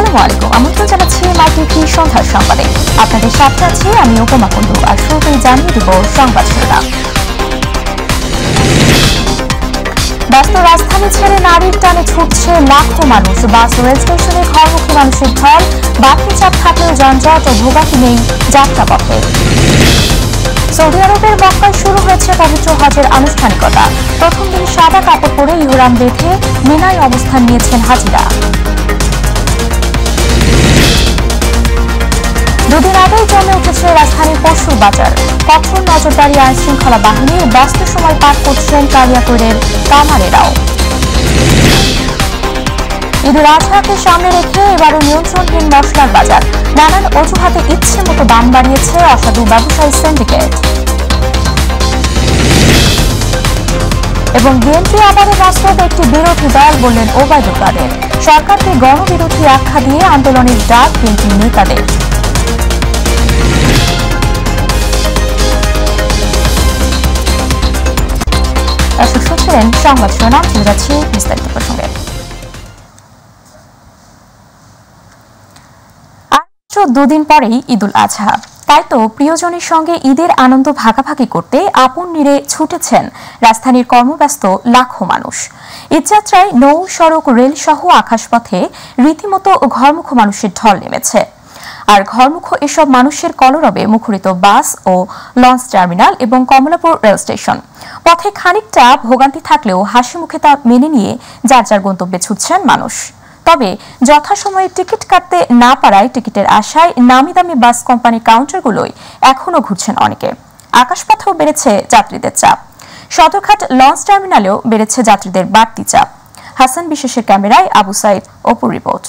আসসালামু আলাইকুম। আমন্ত্রণ জানাচ্ছি মাইটিভি সন্ধ্যার সংবাদে। আপনাদের সাথে আছি আমি উপমা কুণ্ডু। আর শুরুতেই জানিয়ে দেব সংবাদ শিরোনাম। ব্যস্ত রাজধানী ছেড়ে নারীর টানে ছুটছে লাখো মানুষ। বাস রেল স্টেশনে ঘরমুখী মানুষের ঢল। বাড়তি চাপ থাকলেও যানজট ও ভোগান্তি নেই যাত্রাপথে। সৌদি আরবের মক্কায় শুরু হয়েছে পবিত্র হজের আনুষ্ঠানিকতা। প্রথম দিন সাদা কাপড় পরে ইহরাম বেঁধে মিনায় অবস্থান নিয়েছেন হাজিরা। দুদিন আগেই জমে উঠেছে রাজধানীর পশুর বাজার। কঠোর নজরদারি আইন শৃঙ্খলা বাহিনীর ব্যস্ত সময় পার করছেন কালিয়াকৈরের কামারেরাও। ঈদুল আজহাকে সামনে রেখে এবারও নিয়ন্ত্রণহীন মশলার বাজার। নানান অজুহাতে ইচ্ছে মতো দাম বাড়িয়েছে অসাধু ব্যবসায়ী সিন্ডিকেট। এবং বিএনপি আবারও বাস্তব একটি বিরোধী দল বললেন ওবায়দুল কাদের। সরকারকে গণবিরোধী আখ্যা দিয়ে আন্দোলনের ডাক বিএনপি নেতাদের। দর্শক শুনছিলেন সংবাদ শিরোনাম। চলে যাচ্ছি বিস্তারিত প্রসঙ্গে। দুদিন পরেই ঈদুল আজহা, তাই তো প্রিয়জনের সঙ্গে ঈদের আনন্দ ভাগাভাগি করতে আপন নিরে ছুটেছেন রাজধানীর কর্মব্যস্ত লাখো মানুষ। ঈদযাত্রায় নৌ, সড়ক, রেল সহ আকাশপথে রীতিমতো ঘরমুখ মানুষের ঢল নেমেছে। আর ঘরমুখ এসব মানুষের কলরবে মুখরিত বাস ও লঞ্চ টার্মিনাল এবং কমলাপুর রেল স্টেশন। পথে খানিকটা ভোগান্তি থাকলেও হাসি মুখে তা মেনে নিয়ে যার যার গন্তব্যে ছুটছেন মানুষ। তবে যথাসময়ে টিকিট কাটতে না পারায় টিকিটের আশায় নামি দামি বাস কোম্পানির কাউন্টারগুলোই এখনও ঘুরছেন অনেকে। আকাশপথেও বেড়েছে যাত্রীদের চাপ। সদরঘাট লঞ্চ টার্মিনালেও বেড়েছে যাত্রীদের বাড়তি চাপ। হাসান বিশেষের ক্যামেরায় আবু সাইদ অপুর রিপোর্ট।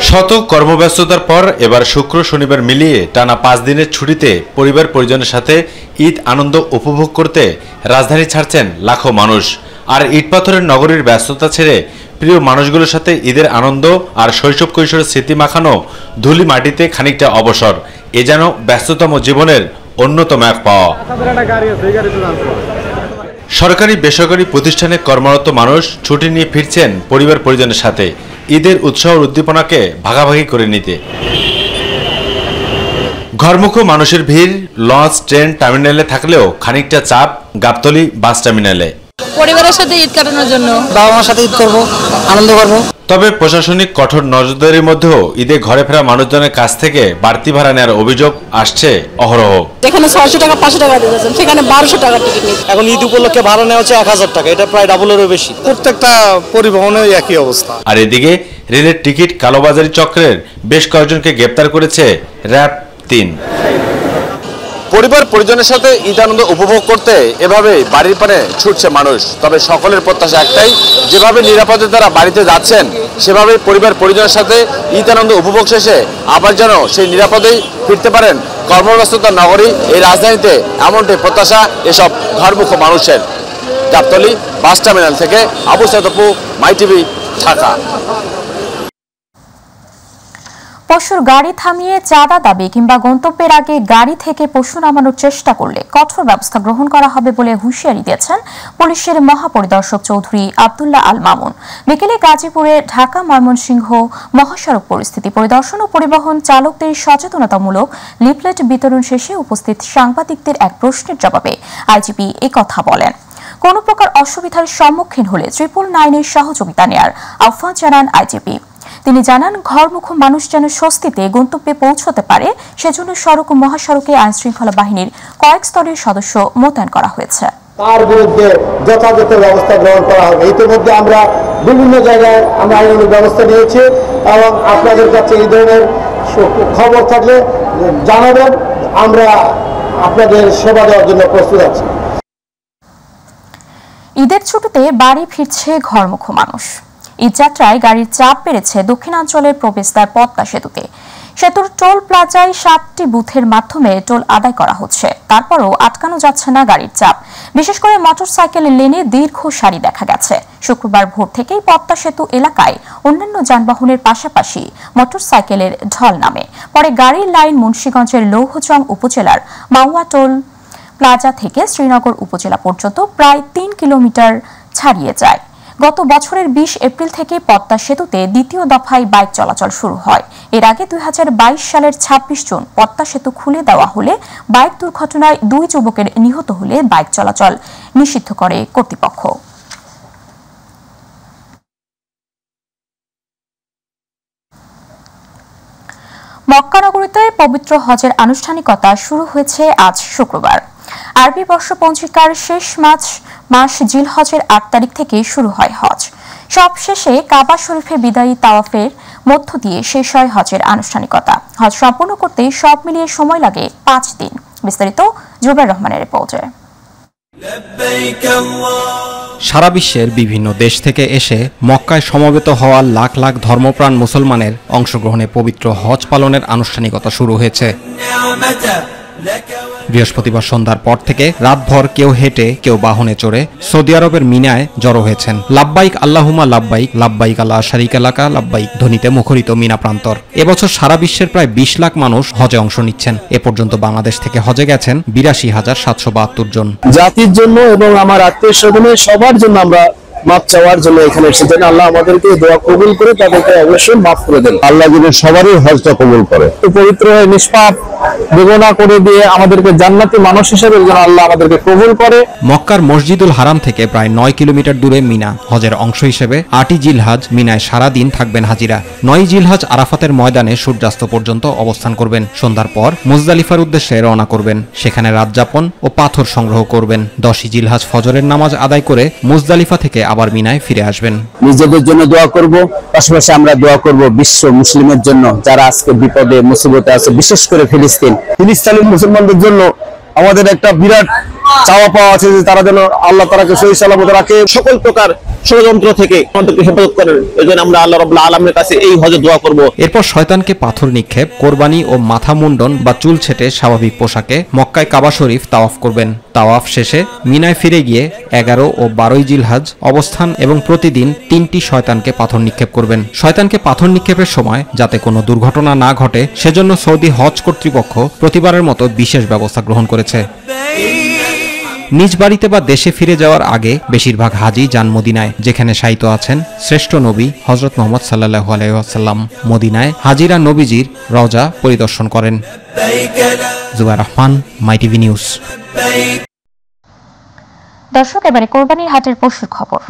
শত কর্মব্যস্ততার পর এবার শুক্র শনিবার মিলিয়ে টানা 5 দিনের ছুটিতে পরিবার পরিজনের সাথে ঈদ আনন্দ উপভোগ করতে রাজধানী ছাড়ছেন লাখো মানুষ। আর ইটপাথরের নগরীর ব্যস্ততা ছেড়ে প্রিয় মানুষগুলোর সাথে ঈদের আনন্দ আর শৈশব কৈশোরের স্মৃতি মাখানো ধুলি মাটিতে খানিকটা অবসর, এ যেন ব্যস্ততম জীবনের অন্যতম এক পাওয়া। সরকারি বেসরকারি প্রতিষ্ঠানে কর্মরত মানুষ ছুটি নিয়ে ফিরছেন পরিবার পরিজনের সাথে ঈদের উৎসাহ উদ্দীপনাকে ভাগাভাগি করে নিতে। ঘরমুখ মানুষের ভিড় লঞ্চ ট্রেন টার্মিনালে থাকলেও খানিকটা চাপ গাবতলী বাস টার্মিনালে। পরিবারের সাথে ঈদ কাটানোর জন্য, বাবা মার সাথে ঈদ করব, আনন্দ করব। তবে প্রশাসনিক কঠোর নজরদারির মধ্যেও ঈদে ঘরে ফেরা মানুষজনের কাছ থেকে বাড়তি ভাড়া নেওয়ার অভিযোগ আসছে অহরহ। যেখানে 600 টাকা 500 টাকা দিয়েছেন সেখানে 1200 টাকা টিকিট নিচ্ছে। এখন ঈদ উপলক্ষে ভাড়া নেওয়া হচ্ছে 1000 টাকা, এটা প্রায় ডাবলেরও বেশি। প্রত্যেকটা পরিবহনের একই অবস্থা। আর এদিকে রেলের টিকিট কালোবাজারি চক্রের বেশ কয়েকজনকে গ্রেপ্তার করেছে র্যাব 3। পরিবার পরিজনের সাথে ঈদ আনন্দ উপভোগ করতে এভাবেই বাড়ির পানে ছুটছে মানুষ। তবে সকলের প্রত্যাশা একটাই, যেভাবে নিরাপদে তারা বাড়িতে যাচ্ছেন সেভাবে পরিবার পরিজনের সাথে ঈদ আনন্দ উপভোগ শেষে আবার যেন সেই নিরাপদেই ফিরতে পারেন কর্মব্যস্ততার নগরী এই রাজধানীতে, এমনটাই প্রত্যাশা এসব ঘরমুখ মানুষের। গাবতলী বাস টার্মিনাল থেকে আবু সাইদ অপু, মাইটিভি, ঢাকা। পশুর গাড়ি থামিয়ে চাঁদা দাবি কিংবা গন্তব্যের আগে গাড়ি থেকে পশু নামানোর চেষ্টা করলে কঠোর ব্যবস্থা গ্রহণ করা হবে বলে হুঁশিয়ারি দিয়েছেন পুলিশের মহাপরিদর্শক চৌধুরী আব্দুল্লাহ আল মামুন। বিকেলে গাজীপুরে ঢাকা ময়মনসিংহ মহাসড়ক পরিস্থিতি পরিদর্শন ও পরিবহন চালকদের সচেতনতামূলক লিফলেট বিতরণ শেষে উপস্থিত সাংবাদিকদের এক প্রশ্নের জবাবে আইজিপি একথা বলেন। কোনো প্রকার অসুবিধার সম্মুখীন হলে 999-এর সহযোগিতা নেয়ার আহ্বান জানান আইজিপি। তিনি জানান, ঘরমুখ মানুষ যেন স্বস্তিতে গন্তব্যে পৌঁছতে পারে সেজন্য সড়ক ও মহাসড়কে আইন শৃঙ্খলা বাহিনীর কয়েক স্তরের সদস্য মোতায়েন করা হয়েছে। তার বিরুদ্ধে যথাযথ ব্যবস্থা গ্রহণ করা হবে। ইতিমধ্যে আমরা বিভিন্ন জায়গায় আমরা আইনানুগ ব্যবস্থা নিয়েছি এবং আপনাদের কাছে এই ধরনের খবর থাকলে জানাবেন, আমরা আপনাদের সেবা দেওয়ার জন্য প্রস্তুত আছি। ঈদের ছুটিতে বাড়ি ফিরছে ঘরমুখ মানুষ। ঈদযাত্রায় গাড়ির চাপ বেড়েছে দক্ষিণাঞ্চলের প্রবেশদ্বার পদ্মা সেতুতে। সেতুর টোল প্লাজায় 7টি বুথের মাধ্যমে টোল আদায় করা হচ্ছে। তারপরও আটকানো যাচ্ছে না গাড়ির চাপ। বিশেষ করে মোটরসাইকেলের লেনে দীর্ঘ সারি দেখা গেছে। শুক্রবার ভোর থেকেই পদ্মা সেতু এলাকায় অন্যান্য যানবাহনের পাশাপাশি মোটরসাইকেলের ঢল নামে। পরে গাড়ির লাইন মুন্সিগঞ্জের লৌহজং উপজেলার মাওয়া টোল প্লাজা থেকে শ্রীনগর উপজেলা পর্যন্ত প্রায় 3 কিলোমিটার ছাড়িয়ে যায়। গত বছরের 20 এপ্রিল থেকে পদ্মা সেতুতে দ্বিতীয় দফায় বাইক চলাচল শুরু হয়। এর আগে 2022 সালের 26 জুন পদ্মা সেতু খুলে দেওয়া হলে বাইক দুর্ঘটনায় 2 যুবকের নিহত হলে বাইক চলাচল নিষিদ্ধ করে কর্তৃপক্ষ। মক্কা নগরীতে পবিত্র হজের আনুষ্ঠানিকতা শুরু হয়েছে আজ শুক্রবার। আরবি বর্ষ পঞ্জিকার শেষ মাস জিলহজের 8 তারিখ থেকে শুরু হয় হজ। সবশেষে কাবা শরীফে বিদায়ী তাওয়াফের মধ্য দিয়ে শেষ হয় হজের আনুষ্ঠানিকতা। হজ সম্পন্ন করতে সব মিলিয়ে সময় লাগে 5 দিন। বিস্তারিত জুবাইর রহমানের রিপোর্টে। সারা বিশ্বের বিভিন্ন দেশ থেকে এসে মক্কায় সমবেত হওয়া লাখ লাখ ধর্মপ্রাণ মুসলমানের অংশগ্রহণে পবিত্র হজ পালনের আনুষ্ঠানিকতা শুরু হয়েছে। বৃহস্পতিবার সন্ধ্যার পর থেকে রাতভর কেউ হেঁটে কেউ বাহনে চড়ে সৌদি আরবের মিনায় জড়ো হয়েছেন। লাব্বাইক আল্লাহুম্মা লাব্বাইক, লাব্বাইক লা শারীকা লাকা লাব্বাইক ধ্বনিতে মুখরিত মিনা প্রান্তর। এবছর সারা বিশ্বের প্রায় 20 লাখ মানুষ হজে অংশ নিচ্ছেন। এ পর্যন্ত বাংলাদেশ থেকে হজে গেছেন 82,772 জন। জাতির জন্য এবং আমার আত্মীয় স্বজনের সবার জন্য আমরা মাপ চাওয়ার জন্য এখানে এসেছেন। আল্লাহ আমাদেরকে দোয়া কবুল করে তাদেরকে অবশ্যই মাফ করে দেন। আল্লাহ যেন সবারই হজটা কবুল করে, পবিত্র হয়ে নিষ্পাপ বেগুনা করে দিয়ে আমাদেরকে জান্নাতি মানুষ হিসেবে যেন আল্লাহ আমাদেরকে কবুল করে। মক্কার মসজিদুল হারাম থেকে প্রায় 9 কিলোমিটার দূরে মিনা। হজের অংশ হিসেবে 8ই জিলহজ মিনায় সারা দিন থাকবেন হাজিরা। 9ই জিলহজ আরাফাতের ময়দানে সূর্যাস্ত পর্যন্ত অবস্থান করবেন। সন্ধ্যার পর মুজদালিফার উদ্দেশ্যে রওনা করবেন। সেখানে রাত যাপন ও পাথর সংগ্রহ করবেন। 10ই জিলহজ ফজরের নামাজ আদায় করে মুজদালিফা থেকে আবার মিনায় ফিরে আসবেন। নিজেদের জন্য দোয়া করব, পাশাপাশি আমরা দোয়া করব বিশ্ব মুসলিমের জন্য যারা আজকে বিপদে মুসিবতে আছে, বিশেষ করে ফিলিস্তিনি মুসলমানদের জন্য আমাদের একটা বিরাট চাওয়া পাওয়া আছে যে তারা যেন আল্লাহ তাআলাকে সহি সালামত রাখে, সকল প্রকার ষড়যন্ত্র থেকে আমাদেরকে হেফাজত করেন। এজন্য আমরা আল্লাহ রাব্বুল আলামিনের কাছে এই হজে দোয়া করব। এরপর শয়তানকে পাথর নিক্ষেপ, কোরবানি ও মাথা মুন্ডন বা চুল ছেটে স্বাভাবিক পোশাকে মক্কায় কাবা শরীফ তাওয়াফ করবেন। তাওয়াফ শেষে মিনায় ফিরে গিয়ে 11 ও 12 জিলহজ অবস্থান এবং প্রতিদিন 3টি শয়তানকে পাথর নিক্ষেপ করবেন। শয়তানকে পাথর নিক্ষেপের সময় যাতে কোনো দুর্ঘটনা না ঘটে সেজন্য সৌদি হজ কর্তৃপক্ষ প্রতিবারের মতো বিশেষ ব্যবস্থা গ্রহণ করেছে। নিজ বাড়িতে বা দেশে ফিরে যাওয়ার আগে বেশিরভাগ হাজি যান মদিনায়, যেখানে শায়িত আছেন শ্রেষ্ঠ নবী হযরত মুহাম্মদ সাল্লাল্লাহু আলাইহি ওয়াসাল্লাম। মদিনায় হাজিরা নবীজির রওজা পরিদর্শন করেন। জুবাইর রহমান, মাই টিভি নিউজ। দর্শক, এবারে কোরবানির হাটের পশুর খবর।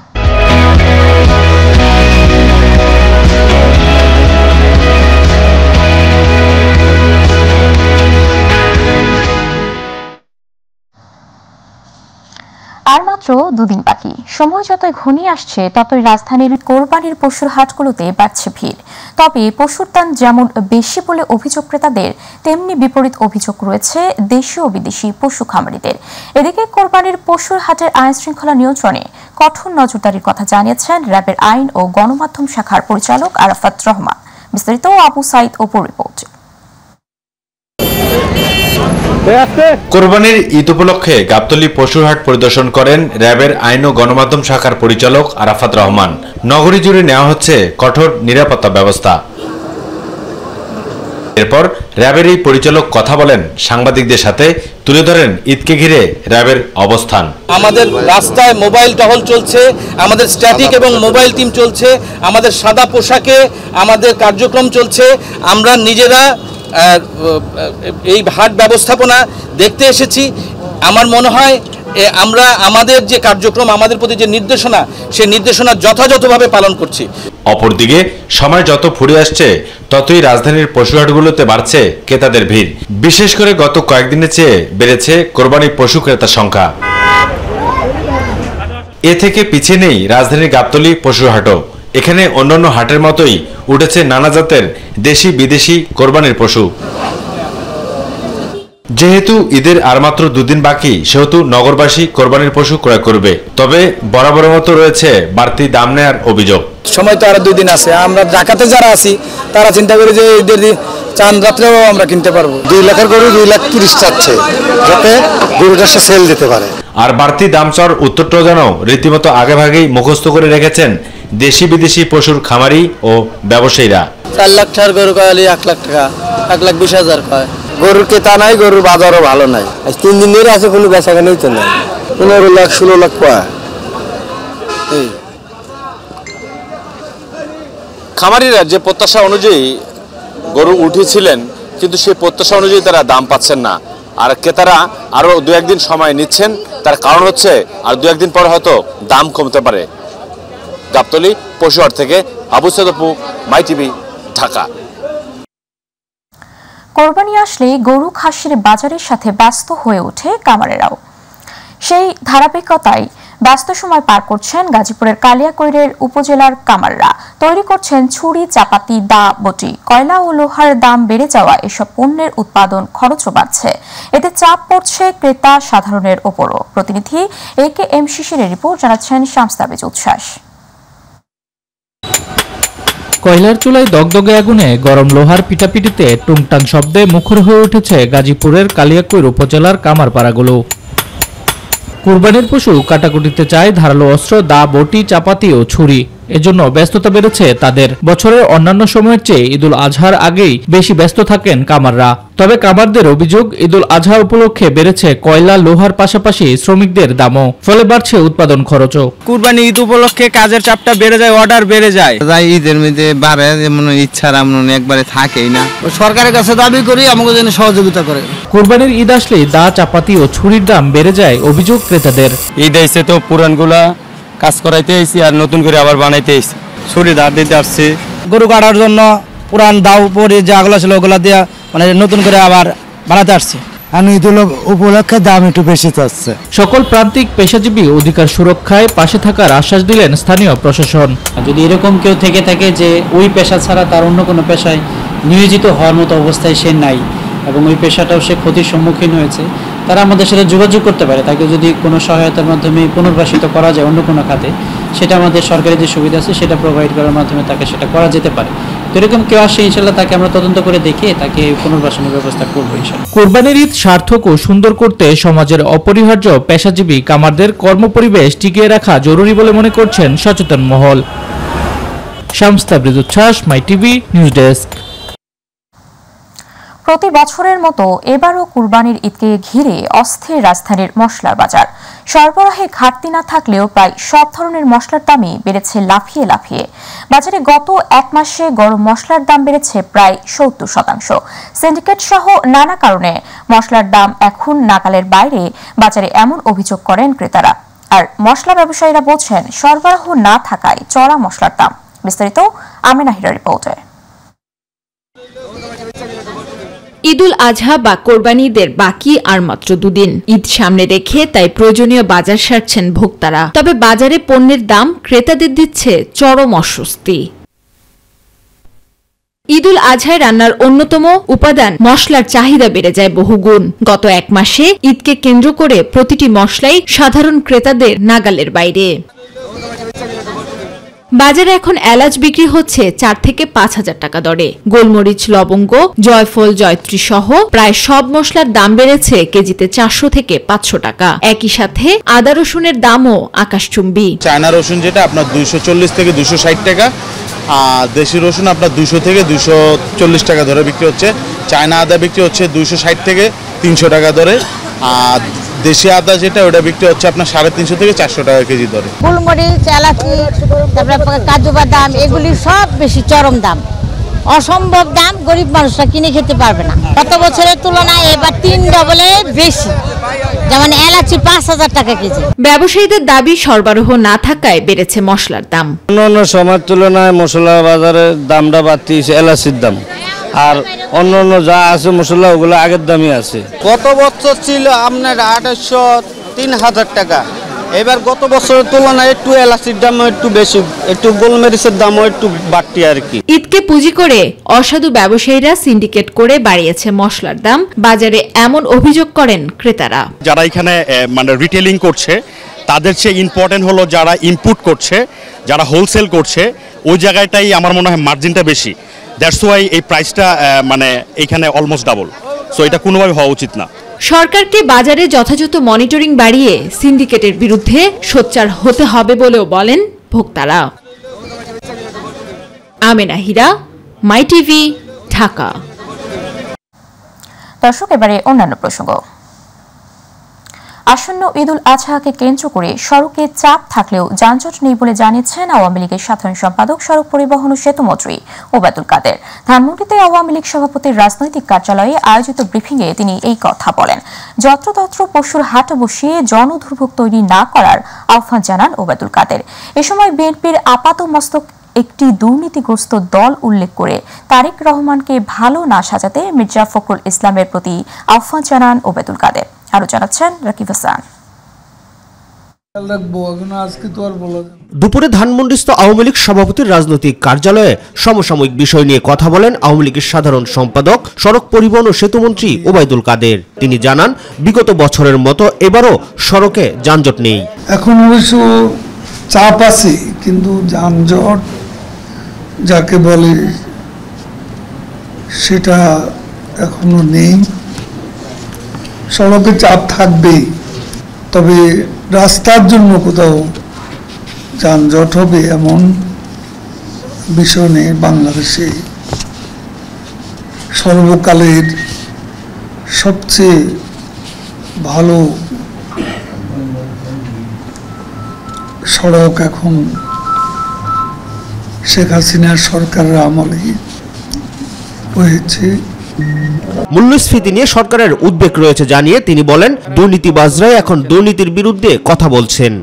আর মাত্র 2 দিন বাকি। সময় যতই ঘনিয়ে আসছে ততই রাজধানীর কোরবানির পশুর হাটগুলোতে বাড়ছে ভিড়। তবে পশুর দাম যেমন বেশি বলে অভিযোগ ক্রেতাদের, তেমনি বিপরীত অভিযোগ রয়েছে দেশীয় ও বিদেশি পশু খামারিদের। এদিকে কোরবানির পশুর হাটের আইন শৃঙ্খলা নিয়ন্ত্রণে কঠোর নজরদারির কথা জানিয়েছেন র্যাবের আইন ও গণমাধ্যম শাখার পরিচালক আরাফাত রহমান। বিস্তারিত আবু সাইদ অপুর রিপোর্ট। কোরবানির ঈদ উপলক্ষে গাবতলী পশুর হাট পরিদর্শন করেন র্যাবের আইন ও গণমাধ্যম শাখার পরিচালক আরাফাত রহমান। নগরী জুড়ে নেওয়া হচ্ছে কঠোর নিরাপত্তা ব্যবস্থা। এরপর র্যাবের এই পরিচালক কথা বলেন সাংবাদিকদের সাথে, তুলে ধরেন ঈদকে ঘিরে র্যাবের অবস্থান। আমাদের রাস্তায় মোবাইল টহল চলছে, আমাদের স্ট্যাটিক এবং মোবাইল টিম চলছে, আমাদের সাদা পোশাকে আমাদের কার্যক্রম চলছে। আমরা নিজেরা এই হাট ব্যবস্থাপনা দেখতে এসেছি। আমার মনে হয় আমরা আমাদের যে কার্যক্রম, আমাদের প্রতি যে নির্দেশনা, সেই নির্দেশনা যথাযথভাবে পালন করছি। অপরদিকে সময় যত ফুরিয়ে আসছে ততই রাজধানীর পশুহাটগুলোতে বাড়ছে ক্রেতাদের ভিড়। বিশেষ করে গত কয়েকদিনের চেয়ে বেড়েছে কোরবানি পশু ক্রেতার সংখ্যা। এ থেকে পিছিয়ে নেই রাজধানীর গাবতলী পশুহাটও। এখানে অন্যান্য হাটের মতোই উঠেছে নানা জাতের দেশি বিদেশি কোরবানির পশু। যেহেতু ঈদের আর মাত্র 2 দিন বাকি, সেহেতু নগরবাসী কোরবানির পশু ক্রয় করবে। তবে বরাবরের মতো রয়েছে বাড়তি দাম নেয়ার অভিযোগ। সময় তো আরো 2 দিন আছে। আমরা ঢাকাতে যারা আছি তারা চিন্তা করি যে ঈদের চাঁদ রাত্রেও আমরা কিনতে পারবো। 2 লাখের গরু 2,30,000 চাচ্ছে, যাতে গরুটা সেল দিতে পারে। আর বাড়তি দাম চাওয়ার উত্তরটাও যেন রীতিমতো আগেভাগেই মুখস্থ করে রেখেছেন দেশি বিদেশি পশুর খামারি ও ব্যবসায়ীরা। 4 লাখ টাকার গরু কয়ালি 1 লাখ টাকা, 1,20,000 কয়। গরুর কেতা নাই, গরুর বাজারও ভালো নাই। 3 দিন ধরে আছে, কোনো বেচাকেনাই তো নাই। 15 লাখ 16 লাখ কয়। খামারিরা যে প্রত্যাশা অনুযায়ী গরু উঠিয়েছিলেন, কিন্তু সেই প্রত্যাশা অনুযায়ী তারা দাম পাচ্ছেন না। আর ক্রেতারা আরও 2-1 দিন সময় নিচ্ছেন। তার কারণ হচ্ছে আর 2-1 দিন পর হয়তো দাম কমতে পারে। গাবতলী পশুহাট থেকে আবু সাইদ অপু, মাই টিভি, ঢাকা। কোরবানি আসলে গরু খাসির বাজারের সাথে ব্যস্ত হয়ে ওঠে কামারেরাও। সেই ধারাবাহিকতায় ব্যস্ত সময় পার করছেন গাজীপুরের কালিয়াকৈরের উপজেলার কামাররা। তৈরি করছেন ছুরি, চাপাতি, দা, বটি। কয়লা ও লোহার দাম বেড়ে যাওয়া এসব পণ্যের উৎপাদন খরচও বাড়ছে। এতে চাপ পড়ছে ক্রেতা সাধারণের ওপরও। প্রতিনিধি AKM শিশিরের রিপোর্ট জানাচ্ছেন শামস তাবরেজ উচ্ছ্বাস। কয়লার চুলায় দগদগে আগুনে গরম লোহার পিটাপিটিতে টুংটাং শব্দে মুখর হয়ে উঠেছে গাজীপুরের কালিয়াকৈর উপজেলার কামারপাড়াগুলো। কুরবানির পশু কাটাকুটিতে চায় ধারালো অস্ত্র, দা, বটি, চাপাতি ও ছুরি। এজন্য ব্যস্ততা বেড়েছে তাদের। বছরের অন্যান্য সময়ের চেয়ে ঈদুল আজহার আগেই বেশি ব্যস্ত থাকেন কামাররা। তবে কামারদের অভিযোগ, ঈদুল আজহা উপলক্ষে বেড়েছে কয়লা, লোহার পাশাপাশি শ্রমিকদের দামও, ফলে বাড়ছে উৎপাদন খরচও। কুরবানি ঈদ উপলক্ষে কাজের চাপটা বেড়ে যায়, অর্ডার বেড়ে যায়। ঈদের মধ্যে বাড়ে, যেমন ইচ্ছার একবারে থাকেই না। সরকারের কাছে দাবি করি আমাকে যেন সহযোগিতা করে। কুরবানির ঈদ আসলেই দা, চাপাতি ও ছুরির দাম বেড়ে যায়, অভিযোগ ক্রেতাদের। ঈদ এসে তো পুরানগুলা কাজ করাইতে এসেছি আর নতুন করে আবার বানাইতে এসেছি, ছুরি ধার দিতে আসছি। গরু কাটার জন্য পুরান দাও পরে যেগুলো ছিল ওগুলা দিয়ে নতুন করে আবার বানাতে আসছে। আমি ঈদুল উপলক্ষে দাম একটু বেশি চাচ্ছে। সকল প্রান্তিক পেশাজীবী অধিকার সুরক্ষায় পাশে থাকার আশ্বাস দিলেন স্থানীয় প্রশাসন। যদি এরকম কেউ থেকে থাকে যে ওই পেশা ছাড়া তার অন্য কোনো পেশায় নিয়োজিত হওয়ার মতো অবস্থায় সে নাই এবং ওই পেশাটাও সে ক্ষতির সম্মুখীন হয়েছে, তারা আমাদের সাথে যোগাযোগ করতে পারে। তাকে যদি কোনো সহায়তার মাধ্যমে পুনর্বাসিত করা যায় অন্য কোনো খাতে, সেটা আমাদের সরকারি যে সুবিধা আছে সেটা প্রোভাইড করার মাধ্যমে তাকে সেটা করা যেতে পারে। তো এরকম কেউ আসে, ইনশাল্লাহ তাকে আমরা তদন্ত করে দেখে তাকে পুনর্বাসনের ব্যবস্থা করবো ইনশাল্লাহ। কুরবানির ঈদ সার্থক ও সুন্দর করতে সমাজের অপরিহার্য পেশাজীবী কামারদের কর্মপরিবেশ টিকিয়ে রাখা জরুরি বলে মনে করছেন সচেতন মহল। শামস তাবরেজ উচ্ছ্বাস, মাই টিভি নিউজ ডেস্ক। প্রতি বছরের মতো এবারও কুরবানির ঈদকে ঘিরে অস্থির রাজধানীর মশলার বাজার। সরবরাহে ঘাটতি না থাকলেও প্রায় সব ধরনের মশলার দামই বেড়েছে লাফিয়ে লাফিয়ে। বাজারে গত 1 মাসে গরম মশলার দাম বেড়েছে প্রায় 70%। সিন্ডিকেট সহ নানা কারণে মশলার দাম এখন নাগালের বাইরে বাজারে, এমন অভিযোগ করেন ক্রেতারা। আর মশলা ব্যবসায়ীরা বলছেন সরবরাহ না থাকায় চড়া মশলার দাম। বিস্তারিত আমেনা হিরার রিপোর্টে। ঈদুল আজহা বা কোরবানি ঈদের বাকি আর মাত্র 2 দিন। ঈদ সামনে রেখে তাই প্রয়োজনীয় বাজার সারছেন ভোক্তারা। তবে বাজারে পণ্যের দাম ক্রেতাদের দিচ্ছে চরম অস্বস্তি। ঈদুল আজহায় রান্নার অন্যতম উপাদান মশলার চাহিদা বেড়ে যায় বহুগুণ। গত 1 মাসে ঈদকে কেন্দ্র করে প্রতিটি মশলাই সাধারণ ক্রেতাদের নাগালের বাইরে। বাজারে এখন এলাচ বিক্রি হচ্ছে 4 থেকে 5,000 টাকা দরে। গোলমরিচ, লবঙ্গ, জয়ফল, জয়ত্রী সহ প্রায় সব মশলার দাম বেড়েছে কেজিতে 400 থেকে 500 টাকা। একই সাথে আদা রসুনের দামও আকাশচুম্বী। চায়না রসুন যেটা আপনার 240 থেকে 260 টাকা, আর দেশি রসুন আপনার 200 থেকে 240 টাকা ধরে বিক্রি হচ্ছে। চায়না আদা বিক্রি হচ্ছে 260 থেকে 300 টাকা ধরে, আর দেশি আদা যেটা ওটা বিক্রি হচ্ছে আপনার 350 থেকে 400 টাকা কেজি ধরে। গোলমরিচ, এলাচি, তারপরে কাজু বাদাম, এগুলি সব বেশি চরম দাম, অসম্ভব দাম। গরিব মানুষরা কিনে খেতে পারবে না। গত বছরের তুলনায় এবার 3 ডবলে বেশি, যেমন এলাচি 5,000 টাকা কেজি। ব্যবসায়ীদের দাবি সরবরাহ না থাকায় বেড়েছে মশলার দাম। অন্যান্য সময়ের তুলনায় মশলা বাজারের দামটা বাড়তি, এলাচির দাম আর অন্যান্য যা আছে মশলা ওগুলো আগের দামই আছে। গত বছর ছিল আপনার 2,800-3,000 টাকা, এবার গত বছরের তুলনায় একটু এলাচির দাম একটু বেশি, একটু গোলমরিচের দামও একটু বাড়তি আর কি। ঈদকে পুঁজি করে অসাধু ব্যবসায়ীরা সিন্ডিকেট করে বাড়িয়েছে মশলার দাম। বাজারে এমন অভিযোগ করেন ক্রেতারা। যারা এখানে রিটেলিং করছে তাদের চেয়ে ইম্পর্টেন্ট হলো যারা ইনপুট করছে, যারা হোলসেল করছে, ওই জায়গাটাই আমার মনে হয় মার্জিনটা বেশি। দ্যাটস ওয়াই এই প্রাইসটা এখানে অলমোস্ট ডাবল। সো এটা কোনোভাবে হওয়া উচিত না। সরকারকে বাজারে যথাযথ মনিটরিং বাড়িয়ে সিন্ডিকেটের বিরুদ্ধে সোচ্চার হতে হবে বলেও বলেন ভোক্তারা। আমেনা হিরা, মাই টিভি, ঢাকা। দর্শক, এবারে অন্যান্য প্রসঙ্গ। আসন্ন ঈদুল আজহাকে কেন্দ্র করে সড়কে চাপ থাকলেও যানজট নেই বলে জানিয়েছেন আওয়ামী লীগের সাধারণ সম্পাদক সড়ক পরিবহন ও সেতুমন্ত্রী ওবায়দুল কাদের। ধানমন্ডিতে আওয়ামী লীগ সভাপতির রাজনৈতিক কার্যালয়ে আয়োজিত ব্রিফিংয়ে তিনি এই কথা বলেন। যত্রতত্র পশুর হাট বসিয়ে জনদুর্ভোগ তৈরি না করার আহ্বান জানান ওবায়দুল কাদের। এ সময় বিএনপির আপাতমস্তক একটি দুর্নীতিগ্রস্ত দল উল্লেখ করে তারেক রহমানকে ভালো না সাজাতে মির্জা ফখরুল ইসলামের প্রতি আহ্বান জানান ওবায়দুল কাদের। আরো জানাচ্ছেন রাকিব হাসান। দুপুরে ধানমন্ডিস্থ আওয়ামী লীগ সভাপতির রাজনৈতিক কার্যালয়ে সমসাময়িক বিষয় নিয়ে কথা বলেন আওয়ামী লীগের সাধারণ সম্পাদক সড়ক পরিবহন ও সেতুমন্ত্রী ওবায়দুল কাদের। তিনি জানান, বিগত বছরের মতো এবারও সড়কে যানজট নেই। এখন অবশ্য চাপ আছে, কিন্তু যানজট যাকে বলে সেটা এখনো নেই। সড়কে চাপ থাকবে, তবে রাস্তার জন্য কোথাও যানজট হবে এমন বিষয় নেই। বাংলাদেশে সর্বকালের সবচেয়ে ভালো সড়ক এখন শেখ হাসিনার সরকারের আমলে হয়েছে। মূল্যস্ফীতি নিয়ে সরকারের উদ্বেগ রয়েছে জানিয়ে তিনি বলেন, দুর্নীতিবাজরাই এখন দুর্নীতির বিরুদ্ধে কথা বলছেন।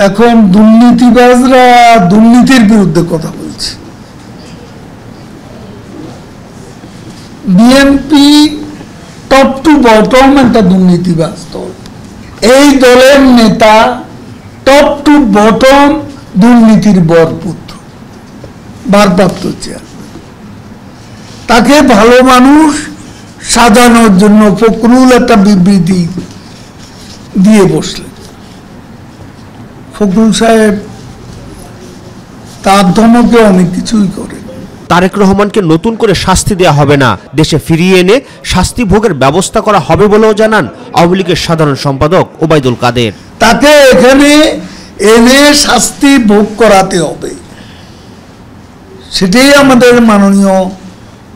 এখন দুর্নীতিবাজরা দুর্নীতির বিরুদ্ধে কথা বলছে। বিএনপি টপ টু বটম একটা দুর্নীতিবাজ দল। এই দলের নেতা টপ টু বটম দুর্নীতির বরপুত্র, ভারপ্রাপ্ত চেয়ারম্যান। তাকে ভালো মানুষ সাজানোর জন্য ফখরুল একটা বিবৃতি দিয়ে বসলেন। ফখরুল সাহেব তার ধমকে অনেক কিছুই করেন। তারেক রহমানকে নতুন করে শাস্তি দেওয়া হবে না, দেশে ফিরিয়ে এনে শাস্তি ভোগের ব্যবস্থা করা হবে বলেও জানান আওয়ামী লীগের সাধারণ সম্পাদক ওবায়দুল কাদের। তাকে এখানে এনে শাস্তি ভোগ করাতে হবে, সেটাই আমাদের মাননীয়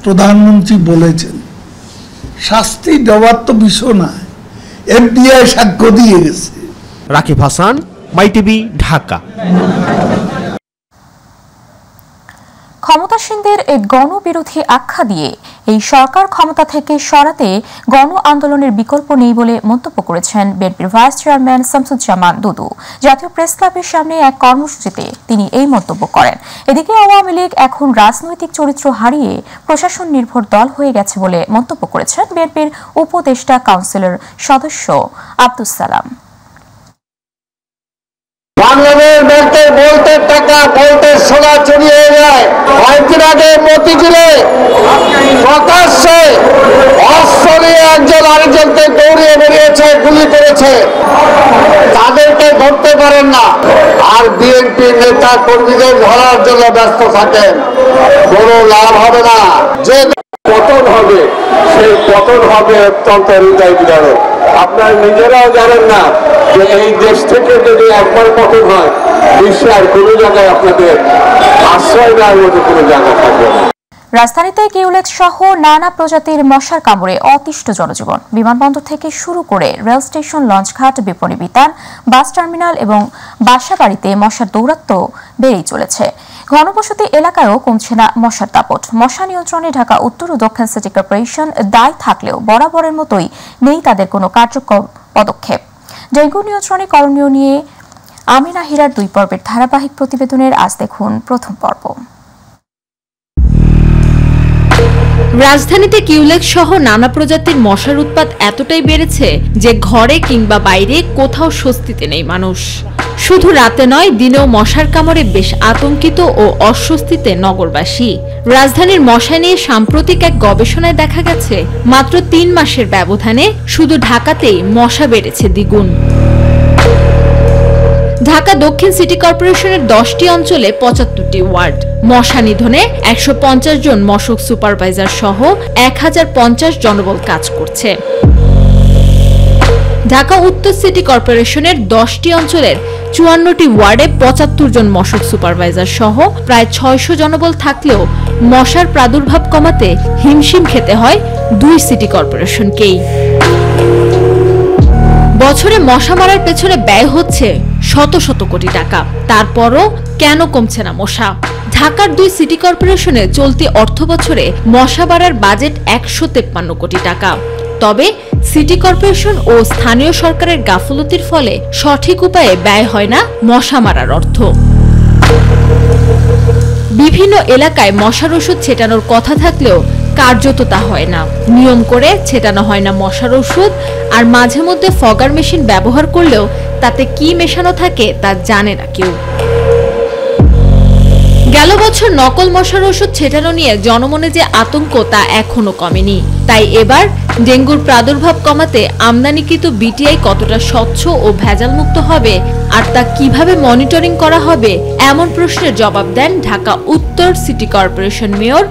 প্রধানমন্ত্রী বলেছেন। শাস্তি দেওয়ার তো বিষয় না, এফবিআই সাক্ষ্য দিয়ে গেছে। রাকিব হাসান, মাই টিভি, ঢাকা। ক্ষমতাসীনদের গণবিরোধী আখ্যা দিয়ে এই সরকার ক্ষমতা থেকে সরাতে গণ আন্দোলনের বিকল্প নেই বলে মন্তব্য করেছেন বিএনপির ভাইস চেয়ারম্যান শামসুজ্জামান দুদু। জাতীয় প্রেস ক্লাবের সামনে এক কর্মসূচিতে তিনি এই মন্তব্য করেন। এদিকে আওয়ামী লীগ এখন রাজনৈতিক চরিত্র হারিয়ে প্রশাসন নির্ভর দল হয়ে গেছে বলে মন্তব্য করেছেন বিএনপির উপদেষ্টা কাউন্সিলর সদস্য আব্দুস সালাম। বাংলাদেশ ব্যাংকের ভোল্টের টাকা ভোল্টের সোনা চুরি হয়ে যায়। কয়েকদিন আগে মতিঝিলে প্রকাশ্যে অস্ত্র নিয়ে একজন আরেকজনকে দৌড়িয়ে বেরিয়েছে, গুলি করেছে, তাদেরকে ধরতে পারেন না। আর বিএনপি নেতা কর্মীদের ধরার জন্য ব্যস্ত থাকেন, কোনো লাভ হবে না। যে পতন হবে সেই পতন হবে অত্যন্ত হৃদয় বিদারক। আপনারা নিজেরাও জানেন না যে এই দেশ থেকে যদি একবার পতন হয়, বিশ্বের আর কোনো জায়গায় আপনাদের আশ্রয় নেওয়ার মতো কোনো জায়গা থাকবে না। রাজধানীতে কিউলেক্স সহ নানা প্রজাতির মশার কামড়ে অতিষ্ঠ জনজীবন। বিমানবন্দর থেকে শুরু করে রেল স্টেশন, লঞ্চঘাট, বিপণী বিতান, বাস টার্মিনাল এবং বাসাবাড়িতে মশার দৌরাত্ম্য বেড়েই চলেছে। ঘনবসতি এলাকায়ও কমছে না মশার দাপট। মশা নিয়ন্ত্রণে ঢাকা উত্তর ও দক্ষিণ সিটি কর্পোরেশন দায় থাকলেও বরাবরের মতোই নেই তাদের কোনো কার্যকর পদক্ষেপ। ডেঙ্গু নিয়ন্ত্রণে করণীয় নিয়ে আমিনা হীরার 2 পর্বের ধারাবাহিক প্রতিবেদনের আজ দেখুন প্রথম পর্ব। রাজধানীতে কিউলেক্স সহ নানা প্রজাতির মশার উৎপাত এতটাই বেড়েছে যে ঘরে কিংবা বাইরে কোথাও স্বস্তিতে নেই মানুষ। শুধু রাতে নয়, দিনেও মশার কামড়ে বেশ আতঙ্কিত ও অস্বস্তিতে নগরবাসী। রাজধানীর মশা নিয়ে সাম্প্রতিক এক গবেষণায় দেখা গেছে, মাত্র 3 মাসের ব্যবধানে শুধু ঢাকাতেই মশা বেড়েছে দ্বিগুণ। ঢাকা দক্ষিণ সিটি কর্পোরেশনের 10টি অঞ্চলে 75টি ওয়ার্ড। মশা নিধনে 150 জন মশক সুপারভাইজার সহ 1050 জনবল কাজ করছে। ঢাকা উত্তর সিটি কর্পোরেশনের 10টি অঞ্চলের 54টি ওয়ার্ডে 75 জন মশক সুপারভাইজার সহ প্রায় 600 জনবল থাকলেও মশার প্রাদুর্ভাব কমাতে হিমশিম খেতে হয় 2 সিটি কর্পোরেশনকেই। বছরে মশা মারার পেছনে ব্যয় হচ্ছে শত শত কোটি টাকা, তারপরও কেন কমছে না মশা? ঢাকার 2 সিটি কর্পোরেশনে চলতি অর্থ বছরে মশা মারার বাজেট 153 কোটি টাকা। তবে সিটি কর্পোরেশন ও স্থানীয় সরকারের গাফলতির ফলে সঠিক উপায়ে ব্যয় হয় না মশা মারার অর্থ। বিভিন্ন এলাকায় মশার ওষুধ ছেটানোর কথা থাকলেও কার্যত তা হয় না। নিয়ম করে ছেটানো হয় না মশার ওষুধ, আর মাঝে মধ্যে ফগার মেশিন ব্যবহার করলেও তাতে কি মেশানো থাকে তা জানে না কেউ। গেল বছর নকল মশার ওষুধ ছেটানো নিয়ে জনমনে যে আতঙ্ক তা এখনো কমেনি। তাই এবার ডেঙ্গুর প্রাদুর্ভাব কমাতে আমদানিকৃত বিটিআই কতটা স্বচ্ছ ও ভেজালমুক্ত হবে আর তা কিভাবে মনিটরিং করা হবে, এমন প্রশ্নের জবাব দেন ঢাকা উত্তর সিটি কর্পোরেশন মেয়র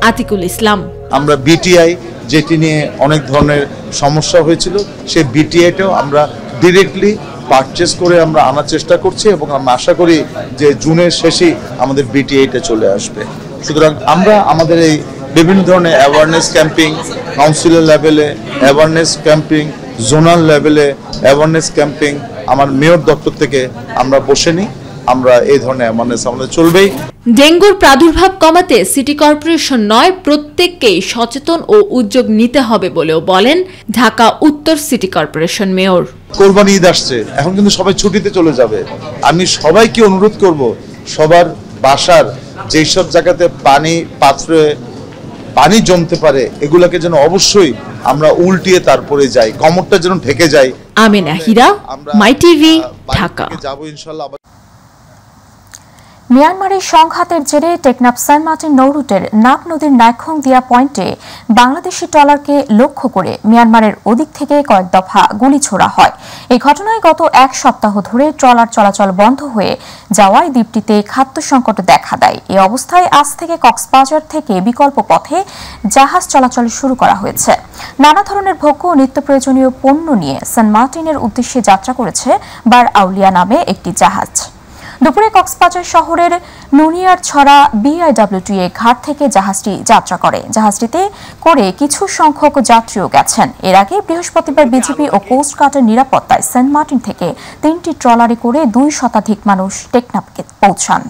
আতিকুল ইসলাম। আমরা বিটিআই যেটি নিয়ে অনেক ধরনের সমস্যা হয়েছিল, সেই বিটিআইটাও আমরা ডিরেক্টলি পারচেজ করে আমরা আনার চেষ্টা করছি এবং আমরা আশা করি যে জুনের শেষেই আমাদের বিটিআইটা চলে আসবে। সুতরাং আমরা আমাদের এই বিভিন্ন ধরনের অ্যাওয়ারনেস ক্যাম্পিং, কাউন্সিলের লেভেলে অ্যাওয়ারনেস ক্যাম্পিং, জোনাল লেভেলে অ্যাওয়ারনেস ক্যাম্পিং আমার মেয়র দপ্তর থেকে আমরা বসে নিই। আমরা এই ধরনের অ্যাওয়ারনেস আমাদের চলবেই। ডেঙ্গুর প্রাদুর্ভাব কমাতে সিটি কর্পোরেশন নয়, প্রত্যেককেই সচেতন ও উদ্যোগ নিতে হবে বলেও বলেন ঢাকা উত্তর সিটি কর্পোরেশন মেয়র। কোরবানি ঈদ আসছে, এখন কিন্তু সবাই ছুটিতে চলে যাবে। আমি সবাইকে অনুরোধ করব, সবার বাসার যেসব জায়গাতে পাত্রে পানি জমতে পারে এগুলোকে যেন অবশ্যই আমরা উল্টিয়ে তারপরে যাই, কমরটা যেন ঢেকে যায়। আমিনা হীরা, মাই টিভি, ঢাকা। যাবো ইনশাআল্লাহ। মিয়ানমারের সংঘাতের জেরে টেকনাফ সেন্ট মার্টিন নৌরুটের নাগ নদীর নাইখং দিয়া পয়েন্টে বাংলাদেশি ট্রলারকে লক্ষ্য করে মিয়ানমারের ওদিক থেকে কয়েক দফা গুলি ছোড়া হয়। এই ঘটনায় গত 1 সপ্তাহ ধরে ট্রলার চলাচল বন্ধ হয়ে যাওয়ায় দ্বীপটিতে খাদ্য সংকট দেখা দেয়। এই অবস্থায় আজ থেকে কক্সবাজার থেকে বিকল্প পথে জাহাজ চলাচল শুরু করা হয়েছে। নানা ধরনের ভোগ্য ও নিত্য প্রয়োজনীয় পণ্য নিয়ে সেন্ট মার্টিনের উদ্দেশ্যে যাত্রা করেছে বার আউলিয়া নামে একটি জাহাজ। দুপুরে কক্সবাজার শহরের নুনিয়ার ছড়া বিআইডব্লিউটিএ ঘাট থেকে জাহাজটি যাত্রা করে। জাহাজটিতে করে কিছু সংখ্যক যাত্রীও গেছেন। এর আগে বৃহস্পতিবার বিজিবি ও কোস্টগার্ডের নিরাপত্তায় সেন্ট মার্টিন থেকে 3টি ট্রলারে করে 2 শতাধিক মানুষ টেকনাফকে পৌঁছান।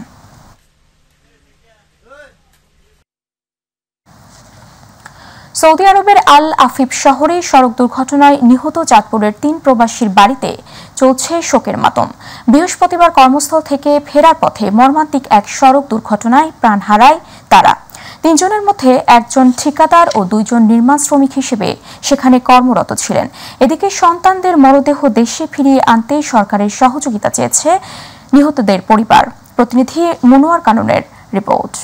সৌদি আরবের আল আফিফ শহরে সড়ক দুর্ঘটনায় নিহত চাঁদপুরের 3 প্রবাসীর বাড়িতে চলছে শোকের মাতম। বৃহস্পতিবার কর্মস্থল থেকে ফেরার পথে মর্মান্তিক এক সড়ক দুর্ঘটনায় প্রাণ হারায় তারা। 3 জনের মধ্যে একজন ঠিকাদার ও 2 জন নির্মাণ শ্রমিক হিসেবে সেখানে কর্মরত ছিলেন। এদিকে সন্তানদের মরদেহ দেশে ফিরিয়ে আনতে সরকারের সহযোগিতা চেয়েছে নিহতদের পরিবার। প্রতিনিধি মনোয়ার কানুনের রিপোর্ট।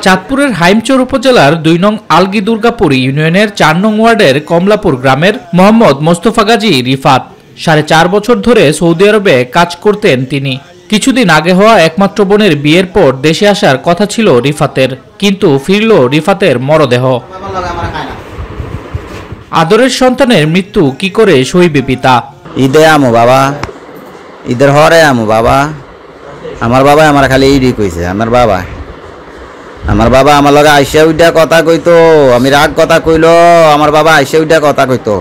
চাঁদপুরের হাইমচর উপজেলার 2 নং আলগি দুর্গাপুর ইউনিয়নের 4 নং ওয়ার্ডের কমলাপুর গ্রামের মোহাম্মদ মোস্তফা গাজী রিফাত 4.5 বছর ধরে সৌদি আরবে কাজ করতেন তিনি। কিছুদিন আগে হওয়া একমাত্র বোনের বিয়ের পর দেশে আসার কথা ছিল রিফাতের, কিন্তু ফিরল রিফাতের মরদেহ। আদরের সন্তানের মৃত্যু কি করে সইবে পিতা? ঈদে আমু বাবা, ঈদের হরে আমু বাবা। আমার বাবা আমার খালি ঈদই কইছে। আমার বাবা আমার লগে আইসা উইটা কথা কইতো, আমি রাগ কথা কইল, আমার বাবা আইসা উইটা কথা কইতো।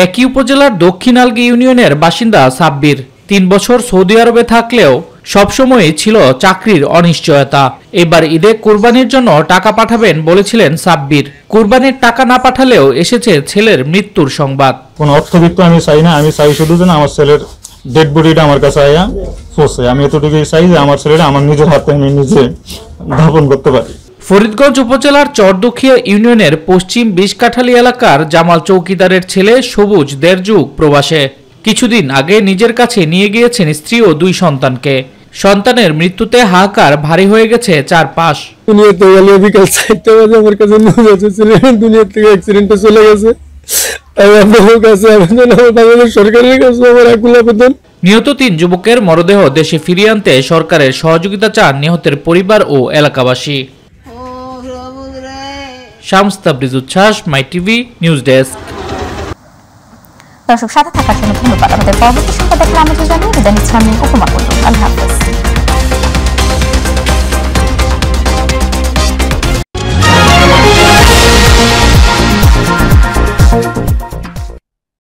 একই উপজেলার দক্ষিণ আলগি ইউনিয়নের বাসিন্দা সাব্বির 3 বছর সৌদি আরবে থাকলেও সবসময়ই ছিল চাকরির অনিশ্চয়তা। এবার ঈদে কুরবানির জন্য টাকা পাঠাবেন বলেছিলেন সাব্বির। কুরবানির টাকা না পাঠালেও এসেছে ছেলের মৃত্যুর সংবাদ। কোন অর্থবিত্ত আমি চাই না, আমি চাই শুধু যেন আমার ছেলের ডেড বডিটা আমার কাছে আয়া পৌঁছে। আমি এতটুকুই চাই যে আমার ছেলেটা আমার নিজের হাতে আমি নিজে দাফন করতে পারি। ফরিদগঞ্জ উপজেলার চরদুখিয়া ইউনিয়নের পশ্চিম 20 কাঠালী এলাকার জামাল চৌকিদারের ছেলে সবুজ 1.5 যুগ প্রবাসে। কিছুদিন আগে নিজের কাছে নিয়ে গিয়েছেন স্ত্রী ও 2 সন্তানকে। সন্তানের মৃত্যুতে হাহাকার ভারী হয়ে গেছে চারপাশ। দুনিয়াতে গেলে বিকাল 4টা বাজে আমার কাছে নিউজ আসছিল দুনিয়া থেকে অ্যাক্সিডেন্টে চলে গেছে। নিহত 3 যুবকের মরদেহ দেশে ফিরিয়ে আনতে সরকারের সহযোগিতা চান নিহতের পরিবার ও এলাকাবাসী। শামস তাবরিজ উচ্ছ্বাস, মাই টিভি নিউজ ডেস্ক। দর্শক সাথে থাকার জন্য ধন্যবাদ। আমাদের পরবর্তী সংবাদ দেখলে আমাদের জানিয়ে বিদায় নিচ্ছি আমি উপমা। আল্লাহ হাফেজ।